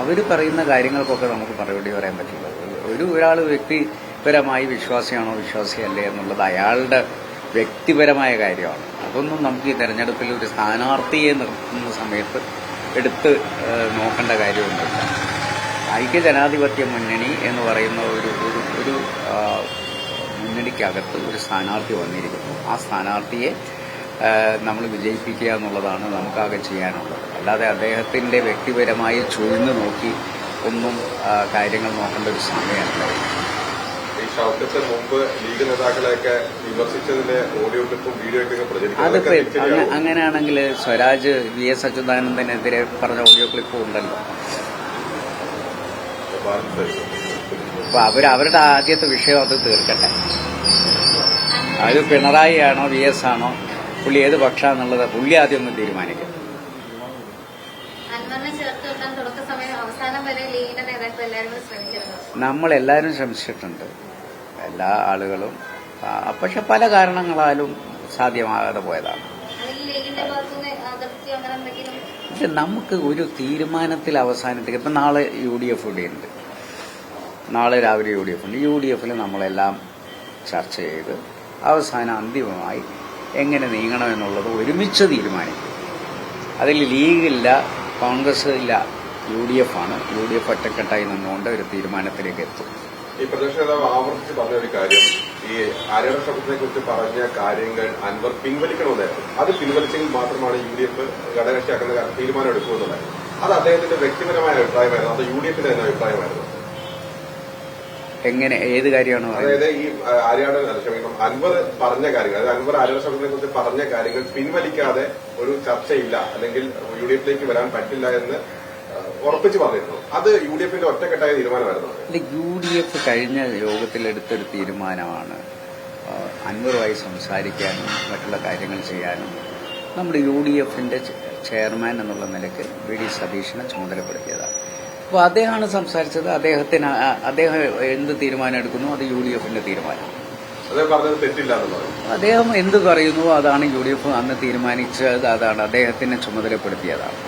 അവർ പറയുന്ന കാര്യങ്ങൾക്കൊക്കെ നമുക്ക് മറുപടി പറയാൻ പറ്റില്ല. ഒരാൾ വ്യക്തിപരമായി വിശ്വാസിയാണോ വിശ്വാസിയല്ലേ എന്നുള്ളത് അയാളുടെ വ്യക്തിപരമായ കാര്യമാണ്. അതൊന്നും നമുക്ക് ഈ തെരഞ്ഞെടുപ്പിൽ ഒരു സ്ഥാനാർത്ഥിയെ നിർത്തുന്ന സമയത്ത് എടുത്ത് നോക്കേണ്ട കാര്യമൊന്നുമില്ല. ഐക്യജനാധിപത്യ മുന്നണി എന്ന് പറയുന്ന ഒരു മുന്നണിക്കകത്ത് ഒരു സ്ഥാനാർത്ഥി വന്നിരിക്കുന്നു. ആ സ്ഥാനാർത്ഥിയെ നമ്മൾ വിജയിപ്പിക്കുക എന്നുള്ളതാണ് നമുക്കാകെ ചെയ്യാനുള്ളത്. അല്ലാതെ അദ്ദേഹത്തിൻ്റെ വ്യക്തിപരമായ ചുഴിഞ്ഞു നോക്കി ഒന്നും കാര്യങ്ങൾ നോക്കേണ്ട ഒരു സമയമല്ല. അതിപ്പോ അങ്ങനെയാണെങ്കിൽ സ്വരാജ് VS അച്യുതാനന്ദനെതിരെ പറഞ്ഞ ഓഡിയോ ക്ലിപ്പും ഉണ്ടല്ലോ. അപ്പൊ അവരുടെ ആദ്യത്തെ വിഷയം അത് തീർക്കട്ടെ. അത് പിണറായി ആണോ VS ആണോ, പുള്ളി ഏത് പക്ഷാന്നുള്ളത് പുള്ളി ആദ്യം ഒന്ന് തീരുമാനിക്കും. നമ്മളെല്ലാവരും ശ്രമിച്ചിട്ടുണ്ട്, എല്ലാ ആളുകളും. പക്ഷെ പല കാരണങ്ങളാലും സാധ്യമാകാതെ പോയതാണ്. പക്ഷെ നമുക്ക് ഒരു തീരുമാനത്തിൽ അവസാനത്തേക്ക് ഇപ്പം നാളെ UDF ഇവിടെയുണ്ട്, നാളെ രാവിലെ UDF ഉണ്ട്. UDFൽ നമ്മളെല്ലാം ചർച്ച ചെയ്ത് അവസാനം അന്തിമമായി എങ്ങനെ നീങ്ങണമെന്നുള്ളത് ഒരുമിച്ച് തീരുമാനിക്കും. അതിൽ ലീഗില്ല, കോൺഗ്രസ് ഇല്ല, UDF ആണ്. UDF ഒറ്റക്കെട്ടായി നിന്നുകൊണ്ട് ഒരു തീരുമാനത്തിലേക്ക് എത്തും. ഈ പ്രതിപക്ഷ നേതാവ് ആവർത്തിച്ച് പറഞ്ഞ ഒരു കാര്യം, ഈ ആര്യയുടെ ശ്രമത്തിനെ കുറിച്ച് പറഞ്ഞ കാര്യങ്ങൾ അൻവർ പിൻവലിക്കണമെന്നായിരുന്നു. അത് പിൻവലിച്ചെങ്കിൽ മാത്രമാണ് UDF ഘടകകക്ഷിയാക്കുന്ന തീരുമാനം എടുക്കുമെന്നുണ്ടായിരുന്നു. അത് അദ്ദേഹത്തിന്റെ വ്യക്തിപരമായ അഭിപ്രായമായിരുന്നു, അത് UDFന്റെ തന്നെ അഭിപ്രായമായിരുന്നു. എങ്ങനെ, ഏത് കാര്യമാണ്? അതായത് ഈ ആര്യാട് അൻവർ പറഞ്ഞ കാര്യങ്ങൾ, അതായത് അൻവർ ആര്യയുടെ ശ്രമത്തിനെ കുറിച്ച് പറഞ്ഞ കാര്യങ്ങൾ പിൻവലിക്കാതെ ഒരു ചർച്ചയില്ല, അല്ലെങ്കിൽ UDFിലേക്ക് വരാൻ പറ്റില്ല എന്ന് ഉറപ്പിച്ച് പറഞ്ഞിരുന്നു. അത് UDFന്റെ ഒറ്റക്കെട്ടായ തീരുമാനമായിരുന്നു. UDF കഴിഞ്ഞ യോഗത്തിലെടുത്തൊരു തീരുമാനമാണ് അൻവറുമായി സംസാരിക്കാനും മറ്റുള്ള കാര്യങ്ങൾ ചെയ്യാനും നമ്മുടെ UDFന്റെ ചെയർമാൻ എന്നുള്ള നിലയ്ക്ക് VD സതീശനെ ചുമതലപ്പെടുത്തിയതാണ്. അപ്പോൾ അദ്ദേഹമാണ് സംസാരിച്ചത്. അദ്ദേഹം എന്ത് തീരുമാനം എടുക്കുന്നു അത് UDFന്റെ തീരുമാനം. അദ്ദേഹം എന്ത് പറയുന്നു അതാണ് UDF അന്ന് തീരുമാനിച്ചത്, അതാണ് അദ്ദേഹത്തിനെ ചുമതലപ്പെടുത്തിയതാണ്.